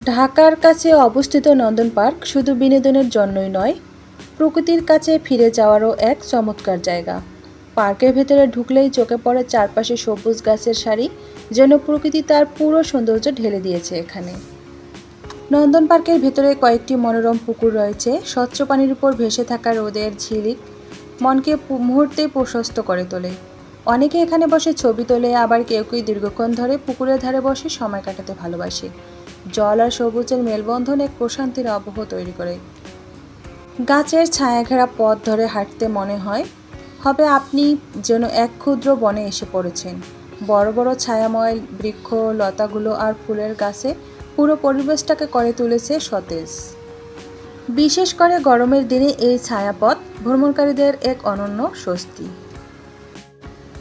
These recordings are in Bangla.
ঢাকার কাছে অবস্থিত নন্দন পার্ক শুধু বিনোদনের জন্যই নয়, প্রকৃতির কাছে ফিরে যাওয়ারও এক চমৎকার জায়গা। পার্কের ভেতরে ঢুকলেই চোখে পড়ে চারপাশে সবুজ গাছের সারি, যেন প্রকৃতি তার পুরো সৌন্দর্য ঢেলে দিয়েছে এখানে। নন্দন পার্কের ভেতরে কয়েকটি মনোরম পুকুর রয়েছে, স্বচ্ছ পানির উপর ভেসে থাকা রোদের ঝিলিক মনকে মুহূর্তেই প্রশস্ত করে তোলে। অনেকে এখানে বসে ছবি তোলে, আবার কেউ কেউ দীর্ঘক্ষণ ধরে পুকুরের ধারে বসে সময় কাটাতে ভালোবাসে। জল আর সবুজের মেলবন্ধন এক প্রশান্তির আবহ তৈরি করে। গাছের ছায়াঘেরা পথ ধরে হাঁটতে মনে হবে আপনি যেন এক ক্ষুদ্র বনে এসে পড়েছেন। বড় বড় ছায়াময় বৃক্ষ, লতাগুলো আর ফুলের গাছে পুরো পরিবেশটাকে করে তুলেছে সতেজ। বিশেষ করে গরমের দিনে এই ছায়াপথ ভ্রমণকারীদের এক অনন্য স্বস্তি।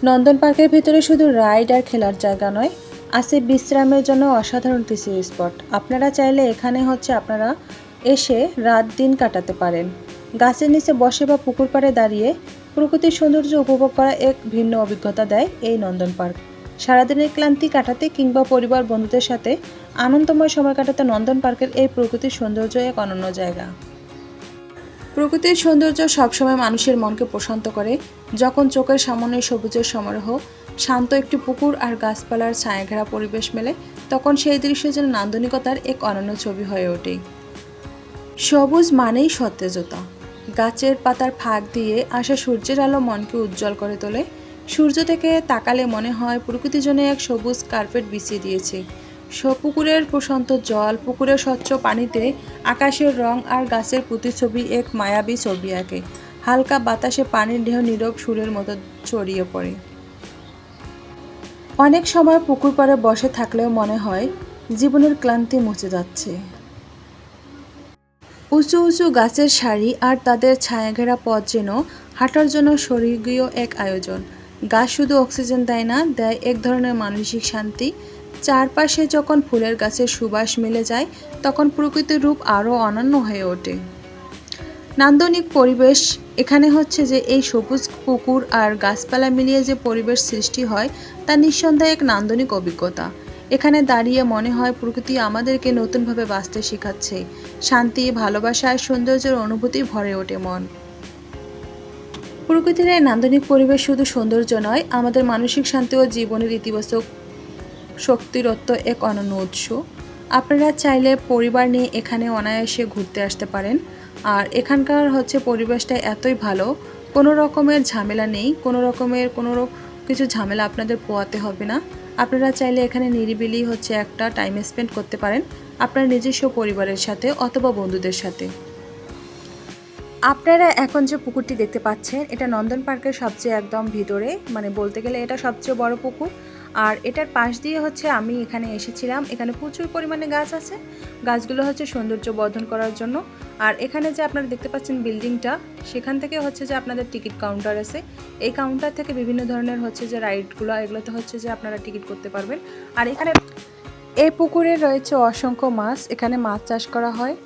নন্দন পার্কের ভিতরে শুধু রাইড আর খেলার জায়গা নয়, আছে বিশ্রামের জন্য অসাধারণ কিছু স্পট। আপনারা চাইলে এখানে আপনারা এসে রাত দিন কাটাতে পারেন। গাছের নিচে বসে বা পুকুর পাড়ে দাঁড়িয়ে প্রকৃতির সৌন্দর্য উপভোগ করা এক ভিন্ন অভিজ্ঞতা দেয় এই নন্দন পার্ক। সারাদিনের ক্লান্তি কাটাতে কিংবা পরিবার বন্ধুদের সাথে আনন্দময় সময় কাটাতে নন্দন পার্কের এই প্রকৃতির সৌন্দর্য এক অনন্য জায়গা। প্রকৃতির সৌন্দর্য সবসময় মানুষের মনকে প্রশান্ত করে। যখন চোখের সামনে সবুজের সমারোহ, শান্ত একটি পুকুর আর গাছপালার ছায়াঘেরা পরিবেশ মেলে, তখন সেই দৃশ্য যেন নান্দনিকতার এক অনন্য ছবি হয়ে ওঠে। সবুজ মানেই সতেজতা। গাছের পাতার ফাঁক দিয়ে আসা সূর্যের আলো মনকে উজ্জ্বল করে তোলে। সূর্য থেকে তাকালে মনে হয় প্রকৃতি যেন এক সবুজ কার্পেট বিছিয়ে দিয়েছে। পুকুরের প্রশান্ত জল, পুকুরের স্বচ্ছ পানিতে আকাশের রং আর গাছের প্রতিছবি এক মায়াবী ছবি আঁকে। হালকা বাতাসে পানির ঢেউ নীরব সুরের মতো ছড়িয়ে পড়ে। অনেক সময় পুকুর পাড়ে বসে থাকলেও মনে হয় জীবনের ক্লান্তি মুছে যাচ্ছে। উঁচু উঁচু গাছের সারি আর তাদের ছায়াঘেরা পথ যেন হাঁটার জন্য স্বর্গীয় এক আয়োজন। গাছ শুধু অক্সিজেন দেয় না, দেয় এক ধরনের মানসিক শান্তি। চারপাশে যখন ফুলের গাছের সুবাস মিলে যায়, তখন প্রকৃতির রূপ আরও অনন্য হয়ে ওঠে। নান্দনিক পরিবেশ এখানে যে এই সবুজ পুকুর আর গাছপালা মিলিয়ে যে পরিবেশ সৃষ্টি হয়, তা নিঃসন্দেহে এক নান্দনিক অভিজ্ঞতা। এখানে দাঁড়িয়ে মনে হয় প্রকৃতি আমাদেরকে নতুনভাবে বাঁচতে শেখাচ্ছে। শান্তি, ভালোবাসা আর সৌন্দর্যের অনুভূতি ভরে ওঠে মন। প্রকৃতির এই নান্দনিক পরিবেশ শুধু সৌন্দর্য নয়, আমাদের মানসিক শান্তি ও জীবনের ইতিবাচক শক্তিরত্ব এক অনন্য উৎস। আপনারা চাইলে পরিবার নিয়ে এখানে অনায়াসে ঘুরতে আসতে পারেন। আর এখানকার পরিবেশটা এতই ভালো, কোনো রকমের ঝামেলা নেই, কোনো কিছু ঝামেলা আপনাদের পোয়াতে হবে না। আপনারা চাইলে এখানে নিরিবিলি একটা টাইম স্পেন্ড করতে পারেন আপনার নিজস্ব পরিবারের সাথে অথবা বন্ধুদের সাথে। আপনারা এখন যে পুকুরটি দেখতে পাচ্ছেন, এটা নন্দন পার্কের সবচেয়ে একদম ভিতরে, বলতে গেলে এটা সবচেয়ে বড় পুকুর। আর এটার পাশ দিয়ে আমি এখানে এসেছিলাম। এখানে প্রচুর পরিমাণে গাছ আছে। গাছগুলো সৌন্দর্য বর্ধন করার জন্য। আর এখানে যে আপনারা দেখতে পাচ্ছেন বিল্ডিংটা, সেখান থেকে যে আপনাদের টিকিট কাউন্টার আছে। এই কাউন্টার থেকে বিভিন্ন ধরনের যে রাইডগুলো, এগুলোতে যে আপনারা টিকিট করতে পারবেন। আর এখানে এই পুকুরে রয়েছে অসংখ্য মাছ। এখানে মাছ চাষ করা হয়।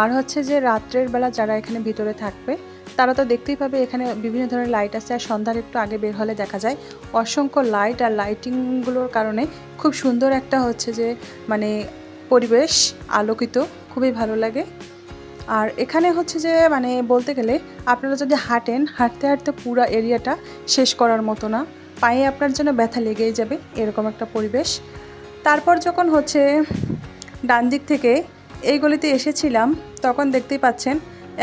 আর যে রাত্রের বেলা যারা এখানে ভিতরে থাকবে, তারা তো দেখতেই পাবে এখানে বিভিন্ন ধরনের লাইট আছে। আর সন্ধ্যার একটু আগে বের হলে দেখা যায় অসংখ্য লাইট, আর লাইটিংগুলোর কারণে খুব সুন্দর একটা যে পরিবেশ আলোকিত, খুবই ভালো লাগে। আর এখানে যে বলতে গেলে আপনারা যদি হাঁটতে হাঁটতে পুরো এরিয়াটা শেষ করার মতো না, পায়ে আপনার জন্য ব্যথা লেগেই যাবে, এরকম একটা পরিবেশ। তারপর যখন ডান দিক থেকে এই গলিতে এসেছিলাম, তখন দেখতেই পাচ্ছেন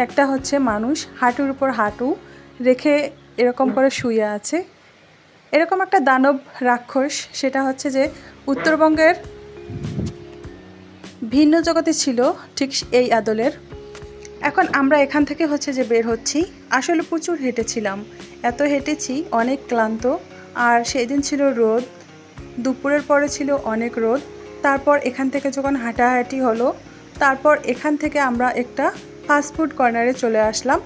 একটা মানুষ হাঁটুর উপর হাঁটু রেখে এরকম করে শুয়ে আছে। এরকম একটা দানব রাক্ষস, সেটা যে উত্তরবঙ্গের ভিন্ন জগতে ছিল ঠিক এই আদলের। এখন আমরা এখান থেকে যে বের হচ্ছি। আসলে প্রচুর হেঁটেছিলাম, এত হেঁটেছি, অনেক ক্লান্ত। আর সেই দিন ছিল রোদ, দুপুরের পরে ছিল অনেক রোদ। তারপর এখান থেকে যখন হাঁটাহাঁটি হলো, তারপর এখান থেকে আমরা একটা ফাস্টফুড কর্নারে চলে আসলাম।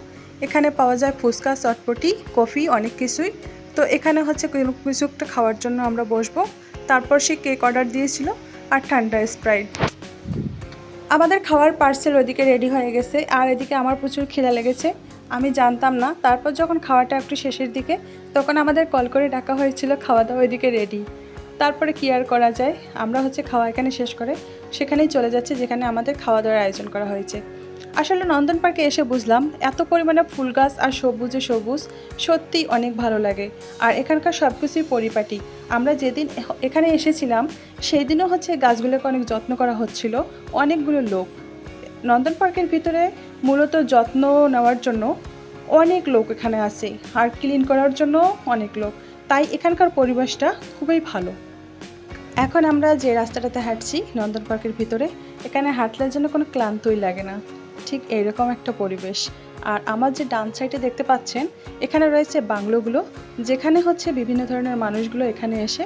এখানে পাওয়া যায় ফুচকা, চটপটি, কফি, অনেক কিছুই। তো এখানে কিছু একটা খাওয়ার জন্য আমরা বসবো। তারপর সে কেক অর্ডার দিয়েছিল আর ঠান্ডা স্প্রাইট। আমাদের খাওয়ার পার্সেল ওইদিকে রেডি হয়ে গেছে, আর এদিকে আমার প্রচুর খিদা লেগেছে। আমি জানতাম না, তারপর যখন খাওয়াটা একটু শেষের দিকে, তখন আমাদের কল করে ডাকা হয়েছিল, খাওয়া দাওয়া ওইদিকে রেডি। তারপরে কি আর করা যায়, আমরা হচ্ছে খাওয়া এখানে শেষ করে সেখানেই চলে যাচ্ছি যেখানে আমাদের খাওয়া দাওয়ার আয়োজন করা হয়েছে। আসলে নন্দন পার্কে এসে বুঝলাম এত পরিমাণে ফুল গাছ আর সবুজে সবুজ, সত্যিই অনেক ভালো লাগে। আর এখানকার সব কিছুই পরিপাটি। আমরা যেদিন এখানে এসেছিলাম সেই দিনও হচ্ছে গাছগুলোকে অনেক যত্ন করা হচ্ছিল, অনেকগুলো লোক। নন্দন পার্কের ভিতরে মূলত যত্ন নেওয়ার জন্য অনেক লোক এখানে আসে, আর ক্লিন করার জন্য অনেক লোক, তাই এখানকার পরিবেশটা খুবই ভালো। এখন আমরা যে রাস্তাটাতে হাঁটছি নন্দন পার্কের ভিতরে, এখানে হাঁটলে যেন কোনো ক্লান্তই লাগে না, ঠিক এইরকম একটা পরিবেশ। আর আমার যে ডান সাইডে দেখতে পাচ্ছেন এখানে রয়েছে বাংলোগুলো, যেখানে হচ্ছে বিভিন্ন ধরনের মানুষগুলো এখানে এসে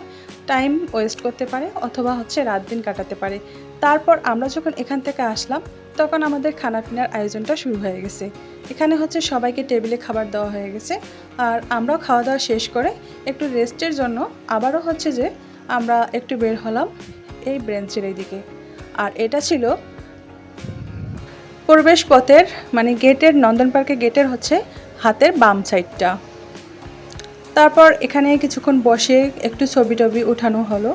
টাইম ওয়েস্ট করতে পারে অথবা হচ্ছে রাত দিন কাটাতে পারে। তারপর আমরা যখন এখান থেকে আসলাম তখন আমাদের খানা পিনার আয়োজনটা শুরু হয়ে গেছে। এখানে হচ্ছে সবাইকে টেবিলে খাবার দেওয়া হয়ে গেছে, আর আমরাও খাওয়া দাওয়া শেষ করে একটু রেস্টের জন্য আবারও হচ্ছে যে আমরা একটু বের হলাম এই ব্রেঞ্চের এই দিকে। আর এটা ছিল প্রবেশ পথের মানে গেটের, নন্দন পার্কের গেটের হচ্ছে হাতের বাম সাইডটা। তারপর এখানে কিছুক্ষণ বসে একটু ছবি টবি উঠানো হলো।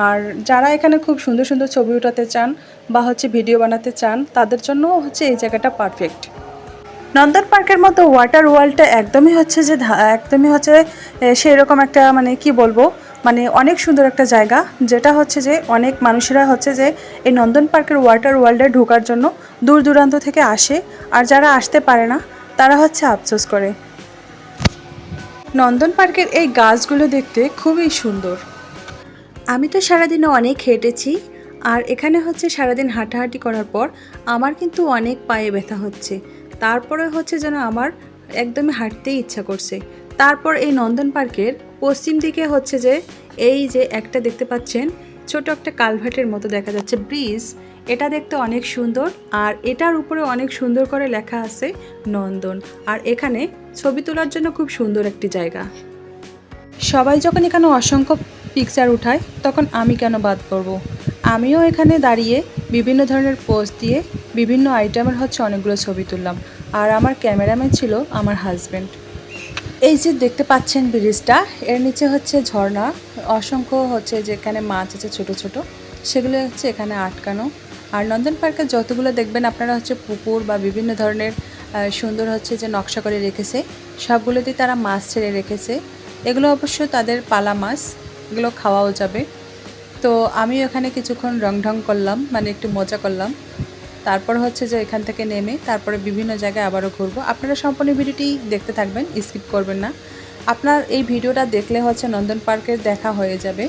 আর যারা এখানে খুব সুন্দর সুন্দর ছবি উঠাতে চান বা হচ্ছে ভিডিও বানাতে চান তাদের জন্য হচ্ছে এই জায়গাটা পারফেক্ট। নন্দন পার্কের মতো ওয়াটার ওয়ার্ল্ডটা একদমই হচ্ছে যে সেই রকম একটা মানে কি বলবো, মানে অনেক সুন্দর একটা জায়গা, যেটা হচ্ছে যে অনেক মানুষেরা হচ্ছে যে এই নন্দন পার্কের ওয়াটার ওয়ার্ল্ডে ঢোকার জন্য দূর দূরান্ত থেকে আসে, আর যারা আসতে পারে না তারা হচ্ছে আফসোস করে। নন্দন পার্কের এই গাছগুলো দেখতে খুবই সুন্দর। আমি তো সারাদিনে অনেক হেঁটেছি, আর এখানে হচ্ছে সারাদিন হাঁটাহাঁটি করার পর আমার কিন্তু অনেক পায়ে ব্যথা হচ্ছে। তারপরে হচ্ছে যেন আমার একদমই হাঁটতেই ইচ্ছা করছে। তারপর এই নন্দন পার্কের পশ্চিম দিকে হচ্ছে যে এই যে একটা দেখতে পাচ্ছেন ছোট একটা কালভার্টের মতো দেখা যাচ্ছে ব্রিজ, এটা দেখতে অনেক সুন্দর। আর এটার উপরে অনেক সুন্দর করে লেখা আছে নন্দন। আর এখানে ছবি তোলার জন্য খুব সুন্দর একটি জায়গা। সবাই যখন এখানে অসংখ্য পিকচার উঠায় তখন আমি কেন বাদ পড়ব। আমিও এখানে দাঁড়িয়ে বিভিন্ন ধরনের পোজ দিয়ে বিভিন্ন আইটেমের হচ্ছে অনেকগুলো ছবি তুললাম। আর আমার ক্যামেরাম্যান ছিল আমার হাজব্যান্ড। এই যে দেখতে পাচ্ছেন ব্রিজটা, এর নিচে হচ্ছে ঝর্ণা, অসংখ্য হচ্ছে যেখানে মাছ আছে ছোট ছোট, সেগুলো হচ্ছে এখানে আটকানো। আর নন্দন পার্কে যতগুলো দেখবেন আপনারা হচ্ছে পুকুর বা বিভিন্ন ধরনের সুন্দর হচ্ছে যে নকশা করে রেখেছে, সবগুলোতেই তারা মাছ ছেড়ে রেখেছে। এগুলো অবশ্য তাদের পালা মাছ, এগুলো খাওয়াও যাবে। তো আমিও এখানে কিছুক্ষণ রং করলাম, মানে একটু মজা করলাম। তারপর হচ্ছে যে এখান থেকে নেমে তারপরে বিভিন্ন জায়গায় আবারও ঘুরবো। আপনারা সম্পূর্ণ ভিডিওটি দেখতে থাকবেন, স্কিপ করবেন না। আপনার এই ভিডিওটা দেখলে হচ্ছে নন্দন পার্কের দেখা হয়ে যাবে।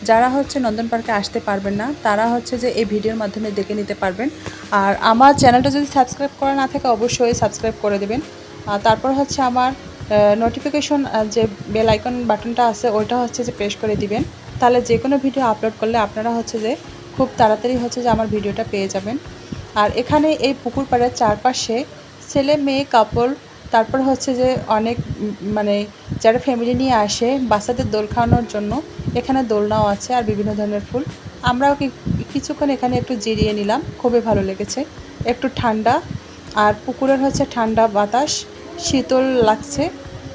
যারা হচ্ছে নন্দন পার্কে আসতে পারবেন না তারা হচ্ছে যে এই ভিডিওর মাধ্যমে দেখে নিতে পারবেন। আর আমার চ্যানেলটা যদি সাবস্ক্রাইব করা না থাকে অবশ্যই সাবস্ক্রাইব করে দেবেন। তারপর হচ্ছে আমার নোটিফিকেশন যে বেল আইকন বাটনটা আছে ওইটা হচ্ছে যে প্রেস করে দিবেন, তাহলে যে কোনো ভিডিও আপলোড করলে আপনারা হচ্ছে যে খুব তাড়াতাড়ি হচ্ছে যে আমার ভিডিওটা পেয়ে যাবেন। আর এখানে এই পুকুর পাড়ের চারপাশে ছেলে মেয়ে কাপল, তারপর হচ্ছে যে অনেক মানে যারা ফ্যামিলি নিয়ে আসে বাচ্চাদের দোল খাওয়ানোর জন্য এখানে দোলনাও আছে আর বিভিন্ন ধরনের ফুল। আমরাও কিছুক্ষণ এখানে একটু জিরিয়ে নিলাম, খুবই ভালো লেগেছে, একটু ঠান্ডা আর পুকুরের হচ্ছে ঠান্ডা বাতাস, শীতল লাগছে।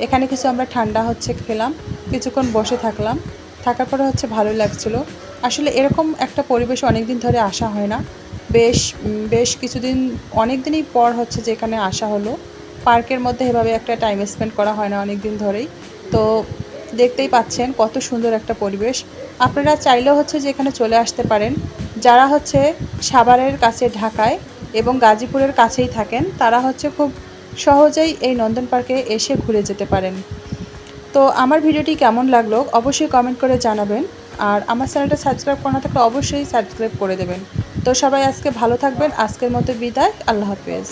এখানে কিছু আমরা ঠান্ডা হচ্ছে খেলাম, কিছুক্ষণ বসে থাকলাম, থাকার পরে হচ্ছে ভালো লাগছিলো। আসলে এরকম একটা পরিবেশ অনেক দিন ধরে আসা হয় না, বেশ কিছুদিন অনেক দিনই পর হচ্ছে যে এখানে আসা হলো। পার্কের মধ্যে এভাবে একটা টাইম স্পেন্ড করা হয় না অনেক দিন ধরেই। তো দেখতেই পাচ্ছেন কত সুন্দর একটা পরিবেশ। আপনারা চাইলেও হচ্ছে যে এখানে চলে আসতে পারেন। যারা হচ্ছে সাভারের কাছে ঢাকায় এবং গাজীপুরের কাছেই থাকেন তারা হচ্ছে খুব সহজেই এই নন্দন পার্কে এসে ঘুরে যেতে পারেন। তো আমার ভিডিওটি কেমন লাগলো অবশ্যই কমেন্ট করে জানাবেন। আর আমার চ্যানেলটা সাবস্ক্রাইব করা না থাকলে অবশ্যই সাবস্ক্রাইব করে দেবেন। তো সবাই আজকে ভালো থাকবেন, আজকের মতো বিদায়, আল্লাহ হাফেজ।